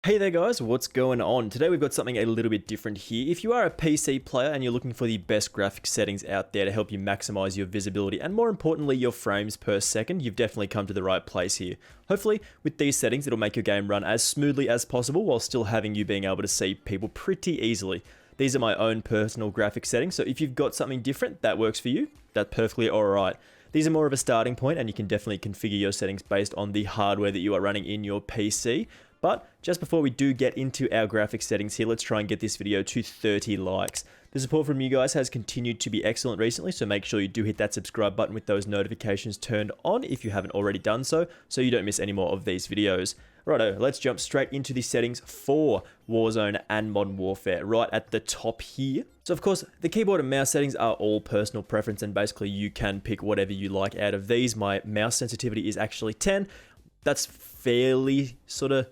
Hey there guys, what's going on? Today we've got something a little bit different here. If you are a PC player and you're looking for the best graphics settings out there to help you maximize your visibility and more importantly your frames per second, you've definitely come to the right place here. Hopefully with these settings it'll make your game run as smoothly as possible while still having you being able to see people pretty easily. These are my own personal graphics settings, so if you've got something different that works for you, that's perfectly alright. These are more of a starting point and you can definitely configure your settings based on the hardware that you are running in your PC. But just before we do get into our graphics settings here, let's try and get this video to 30 likes. The support from you guys has continued to be excellent recently, so make sure you do hit that subscribe button with those notifications turned on if you haven't already done so you don't miss any more of these videos. Righto, let's jump straight into the settings for Warzone and Modern Warfare right at the top here. So of course, the keyboard and mouse settings are all personal preference and basically you can pick whatever you like out of these. My mouse sensitivity is actually 10. That's fairly sort of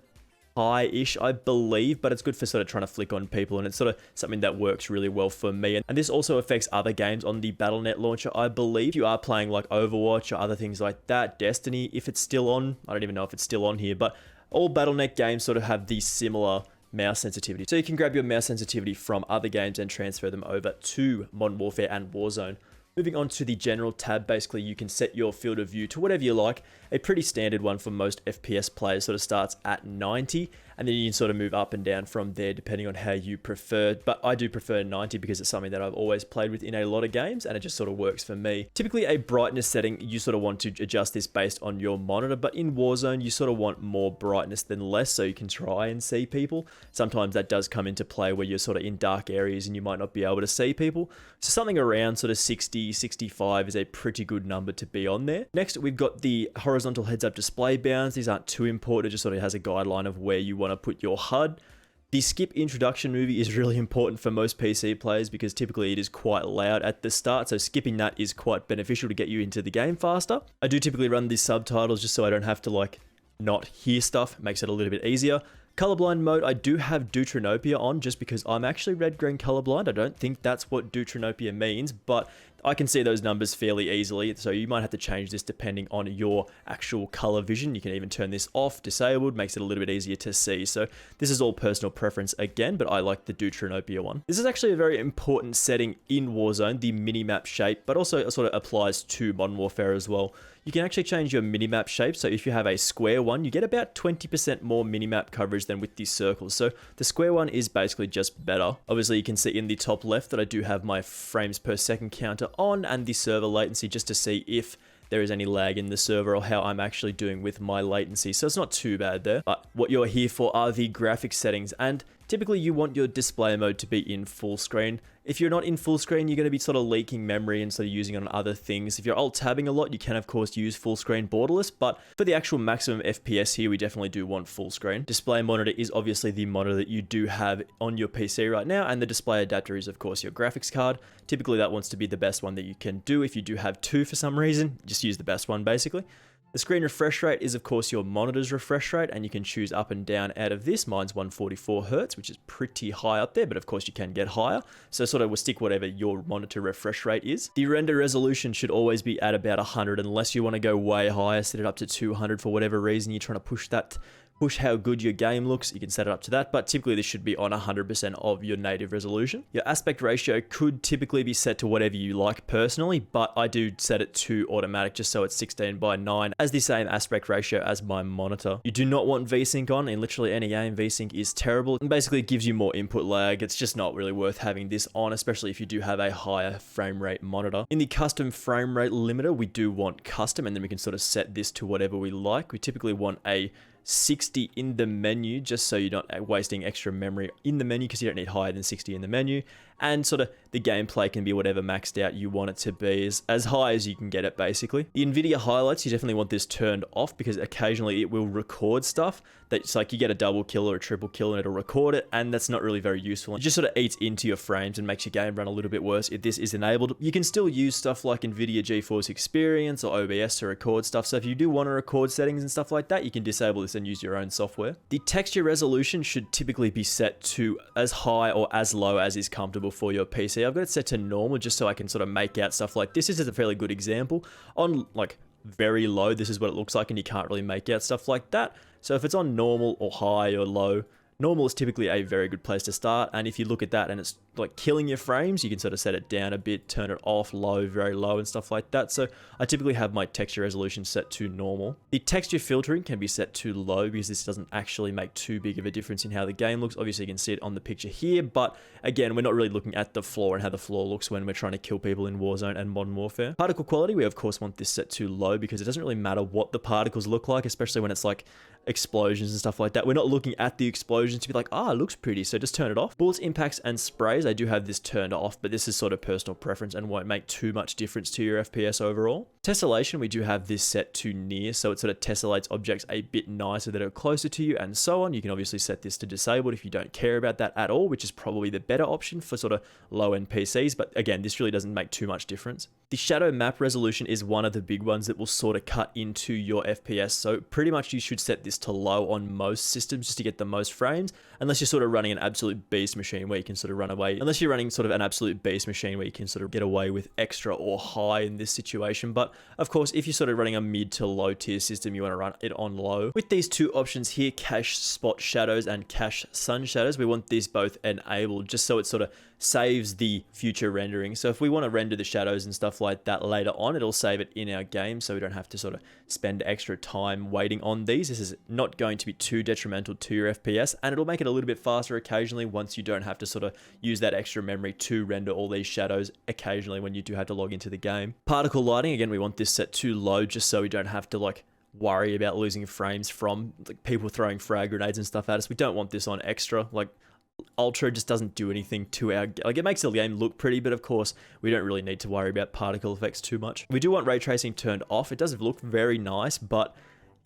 high-ish, I believe, but it's good for sort of trying to flick on people, and it's sort of something that works really well for me. And this also affects other games on the Battle.net launcher, I believe. If you are playing like Overwatch or other things like that, Destiny, if it's still on, I don't even know if it's still on here, but all Battle.net games sort of have these similar mouse sensitivity. So you can grab your mouse sensitivity from other games and transfer them over to Modern Warfare and Warzone. Moving on to the general tab, basically you can set your field of view to whatever you like. A pretty standard one for most FPS players sort of starts at 90, and then you can sort of move up and down from there depending on how you prefer. But I do prefer 90 because it's something that I've always played with in a lot of games and it just sort of works for me. Typically a brightness setting, you sort of want to adjust this based on your monitor, but in Warzone you sort of want more brightness than less so you can try and see people. Sometimes that does come into play where you're sort of in dark areas and you might not be able to see people. So something around sort of 60, 65 is a pretty good number to be on there. Next, we've got the horizontal heads-up display bounds. These aren't too important, it just sort of has a guideline of where you want to put your HUD. The skip introduction movie is really important for most PC players because typically it is quite loud at the start, so skipping that is quite beneficial to get you into the game faster. I do typically run these subtitles just so I don't have to like not hear stuff, it makes it a little bit easier. Colorblind mode, I do have Deuteranopia on just because I'm actually red-green colorblind. I don't think that's what Deuteranopia means, but I can see those numbers fairly easily, so you might have to change this depending on your actual color vision. You can even turn this off, disabled, makes it a little bit easier to see. So this is all personal preference again, but I like the Deuteranopia one. This is actually a very important setting in Warzone, the minimap shape, but also it sort of applies to Modern Warfare as well. You can actually change your minimap shape, so if you have a square one, you get about 20% more minimap coverage than with the circles. So the square one is basically just better. Obviously you can see in the top left that I do have my frames per second counter on and the server latency just to see if there is any lag in the server or how I'm actually doing with my latency. So it's not too bad there. But what you're here for are the graphics settings, and typically you want your display mode to be in full screen. If you're not in full screen, you're going to be sort of leaking memory and sort of using it on other things. If you're alt-tabbing a lot, you can of course use full screen borderless, but for the actual maximum FPS here, we definitely do want full screen. Display monitor is obviously the monitor that you do have on your PC right now, and the display adapter is of course your graphics card. Typically that wants to be the best one that you can do. If you do have two for some reason, just use the best one basically. The screen refresh rate is of course your monitor's refresh rate, and you can choose up and down out of this. Mine's 144 Hz, which is pretty high up there, but of course you can get higher. So sort of we'll stick whatever your monitor refresh rate is. The render resolution should always be at about 100 unless you want to go way higher, set it up to 200 for whatever reason you're trying to push how good your game looks, you can set it up to that, but typically this should be on 100% of your native resolution. Your aspect ratio could typically be set to whatever you like personally, but I do set it to automatic just so it's 16:9 as the same aspect ratio as my monitor. You do not want VSync on in literally any game. VSync is terrible and basically gives you more input lag. It's just not really worth having this on, especially if you do have a higher frame rate monitor. In the custom frame rate limiter, we do want custom, and then we can sort of set this to whatever we like. We typically want a 60 in the menu just so you're not wasting extra memory in the menu because you don't need higher than 60 in the menu, and sort of the gameplay can be whatever maxed out you want it to be, as high as you can get it basically. The Nvidia highlights, you definitely want this turned off because occasionally it will record stuff that's like you get a double kill or a triple kill and it'll record it, and that's not really very useful. It just sort of eats into your frames and makes your game run a little bit worse if this is enabled. You can still use stuff like Nvidia GeForce Experience or OBS to record stuff, so if you do want to record settings and stuff like that, you can disable this and use your own software. The texture resolution should typically be set to as high or as low as is comfortable for your PC. I've got it set to normal just so I can sort of make out stuff like this. This is a fairly good example. On like very low, this is what it looks like, and you can't really make out stuff like that. So if it's on normal or high or low, normal is typically a very good place to start, and if you look at that and it's like killing your frames, you can sort of set it down a bit, turn it off, low, very low, and stuff like that. So I typically have my texture resolution set to normal. The texture filtering can be set to low because this doesn't actually make too big of a difference in how the game looks. Obviously you can see it on the picture here, but again, we're not really looking at the floor and how the floor looks when we're trying to kill people in Warzone and Modern Warfare. Particle quality, we of course want this set to low because it doesn't really matter what the particles look like, especially when it's like explosions and stuff like that. We're not looking at the explosions to be like, it looks pretty, so just turn it off. Bullets, impacts, and sprays, I do have this turned off, but this is sort of personal preference and won't make too much difference to your FPS overall. Tessellation, we do have this set to near, so it sort of tessellates objects a bit nicer that are closer to you and so on. You can obviously set this to disabled if you don't care about that at all, which is probably the better option for sort of low-end PCs, but again, this really doesn't make too much difference. The shadow map resolution is one of the big ones that will sort of cut into your FPS, so pretty much you should set this to low on most systems just to get the most frames, unless you're sort of running an absolute beast machine where you can sort of run away, unless you're running sort of an absolute beast machine where you can sort of get away with extra or high in this situation. But of course, if you're sort of running a mid to low tier system, you want to run it on low. With these two options here, cache spot shadows and cache sun shadows, we want these both enabled just so it sort of saves the future rendering. So if we want to render the shadows and stuff like that later on, it'll save it in our game so we don't have to sort of spend extra time waiting on these. This is not going to be too detrimental to your FPS, and it'll make it a little bit faster occasionally once you don't have to sort of use that extra memory to render all these shadows occasionally when you do have to log into the game. Particle lighting, again, we want this set to low just so we don't have to like worry about losing frames from like people throwing frag grenades and stuff at us. We don't want this on extra. Like Ultra just doesn't do anything to our, like, it makes the game look pretty, but of course we don't really need to worry about particle effects too much. We do want ray tracing turned off. It does look very nice, but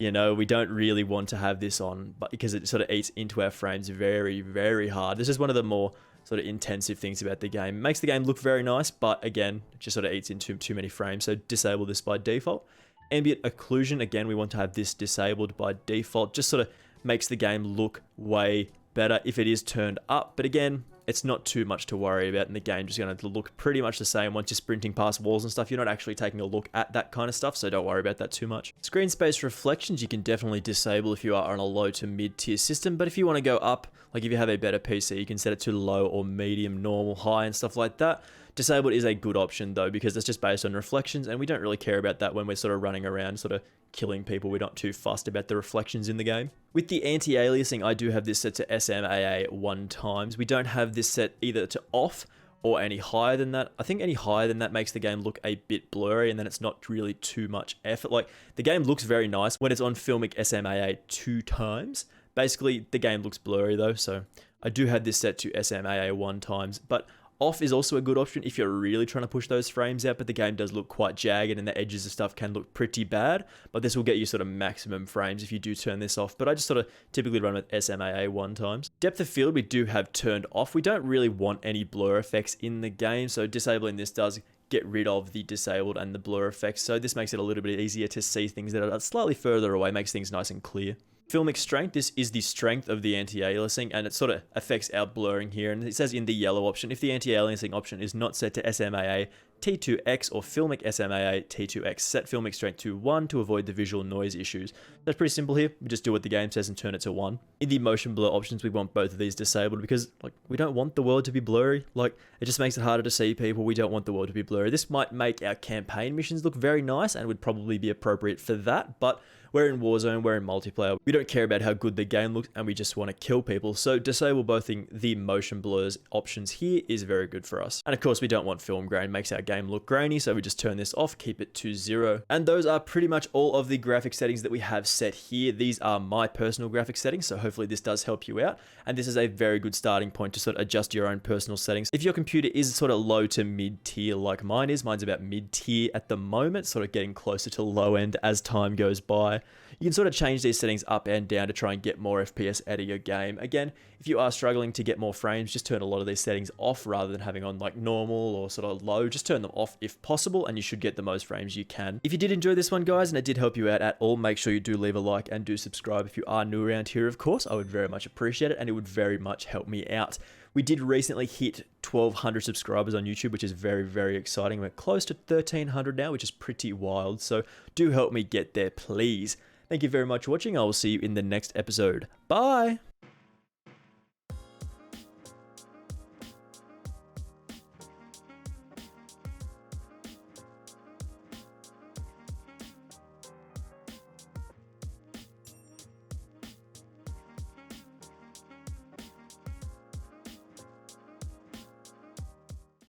you know, we don't really want to have this on, but because it sort of eats into our frames very, very hard. This is one of the more sort of intensive things about the game. It makes the game look very nice, but again, it just sort of eats into too many frames, so disable this by default. Ambient occlusion, again, we want to have this disabled by default. Just sort of makes the game look way better if it is turned up, but again, it's not too much to worry about, and the game just going to look pretty much the same once you're sprinting past walls and stuff. You're not actually taking a look at that kind of stuff, so don't worry about that too much. Screen space reflections you can definitely disable if you are on a low to mid tier system, but if you want to go up, like if you have a better PC, you can set it to low or medium, normal, high, and stuff like that. Disabled is a good option though, because it's just based on reflections, and we don't really care about that when we're sort of running around sort of killing people. We're not too fussed about the reflections in the game. With the anti-aliasing, I do have this set to SMAA 1 times. We don't have this set either to off or any higher than that. I think any higher than that makes the game look a bit blurry, and then it's not really too much effort. Like, the game looks very nice when it's on Filmic SMAA 2 times. Basically, the game looks blurry though, so I do have this set to SMAA 1 times, but off is also a good option if you're really trying to push those frames out, but the game does look quite jagged and the edges of stuff can look pretty bad, but this will get you sort of maximum frames if you do turn this off, but I just sort of typically run with SMAA 1 times. Depth of field we do have turned off. We don't really want any blur effects in the game, so disabling this does get rid of the disabled and the blur effects, so this makes it a little bit easier to see things that are slightly further away, makes things nice and clear. Filmic strength, this is the strength of the anti-aliasing, and it sort of affects our blurring here, and it says in the yellow option, if the anti-aliasing option is not set to SMAA T2X or Filmic SMAA T2X, set Filmic strength to 1 to avoid the visual noise issues. That's pretty simple here. We just do what the game says and turn it to 1. In the motion blur options, we want both of these disabled because, like, we don't want the world to be blurry. Like, it just makes it harder to see people. We don't want the world to be blurry. This might make our campaign missions look very nice and would probably be appropriate for that, but we're in Warzone, we're in multiplayer. We don't care about how good the game looks, and we just want to kill people. So disable both the motion blurs options here is very good for us. And of course, we don't want film grain. Makes our game look grainy, so we just turn this off, keep it to 0. And those are pretty much all of the graphic settings that we have set here. These are my personal graphic settings, so hopefully this does help you out. And this is a very good starting point to sort of adjust your own personal settings. If your computer is sort of low to mid tier like mine is, mine's about mid tier at the moment, sort of getting closer to low end as time goes by. You can sort of change these settings up and down to try and get more FPS out of your game. Again, if you are struggling to get more frames, just turn a lot of these settings off rather than having on like normal or sort of low. Just turn them off if possible and you should get the most frames you can. If you did enjoy this one, guys, and it did help you out at all, make sure you do leave a like and do subscribe if you are new around here, of course. I would very much appreciate it and it would very much help me out. We did recently hit 1,200 subscribers on YouTube, which is very, very exciting. We're close to 1,300 now, which is pretty wild. So do help me get there, please. Thank you very much for watching. I will see you in the next episode. Bye!